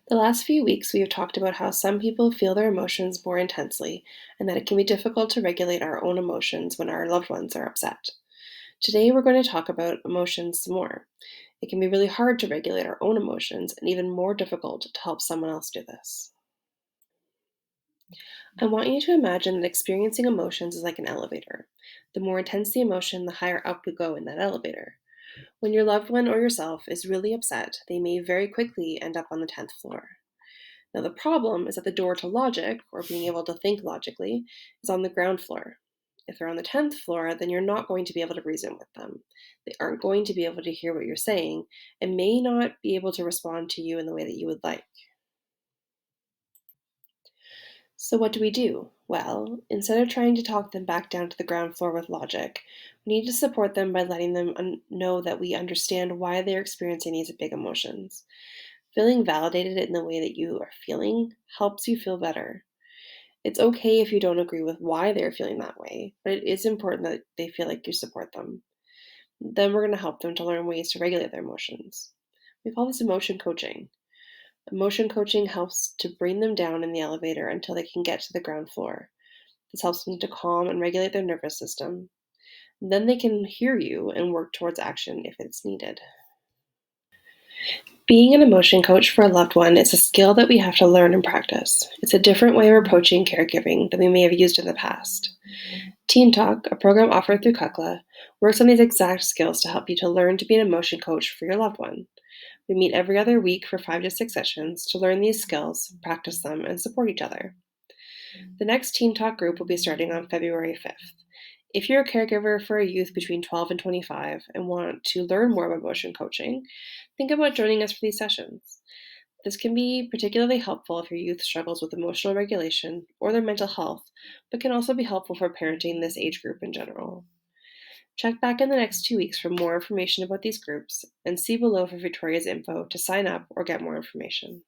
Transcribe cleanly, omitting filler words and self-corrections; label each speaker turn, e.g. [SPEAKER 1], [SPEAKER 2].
[SPEAKER 1] The last few weeks, we have talked about how some people feel their emotions more intensely, and that it can be difficult to regulate our own emotions when our loved ones are upset. Today, we're going to talk about emotions some more. It can be really hard to regulate our own emotions, and even more difficult to help someone else do this. I want you to imagine that experiencing emotions is like an elevator. The more intense the emotion, the higher up we go in that elevator. When your loved one or yourself is really upset, they may very quickly end up on the 10th floor. Now, the problem is that the door to logic, or being able to think logically, is on the ground floor. If they're on the 10th floor, then you're not going to be able to reason with them. They aren't going to be able to hear what you're saying and may not be able to respond to you in the way that you would like. So, what do we do? Well, instead of trying to talk them back down to the ground floor with logic, we need to support them by letting them know that we understand why they're experiencing these big emotions. Feeling validated in the way that you are feeling helps you feel better. It's okay if you don't agree with why they're feeling that way, but it is important that they feel like you support them. Then we're going to help them to learn ways to regulate their emotions. We call this emotion coaching. Emotion coaching helps to bring them down in the elevator until they can get to the ground floor. This helps them to calm and regulate their nervous system. Then they can hear you and work towards action if it's needed. Being an emotion coach for a loved one is a skill that we have to learn and practice. It's a different way of approaching caregiving than we may have used in the past. Teen Talk, a program offered through Kukla, works on these exact skills to help you to learn to be an emotion coach for your loved one. We meet every other week for 5 to 6 sessions to learn these skills, practice them, and support each other. The next Teen Talk group will be starting on February 5th. If you're a caregiver for a youth between 12 and 25 and want to learn more about emotion coaching, think about joining us for these sessions. This can be particularly helpful if your youth struggles with emotional regulation or their mental health, but can also be helpful for parenting this age group in general. Check back in the next 2 weeks for more information about these groups and see below for Victoria's info to sign up or get more information.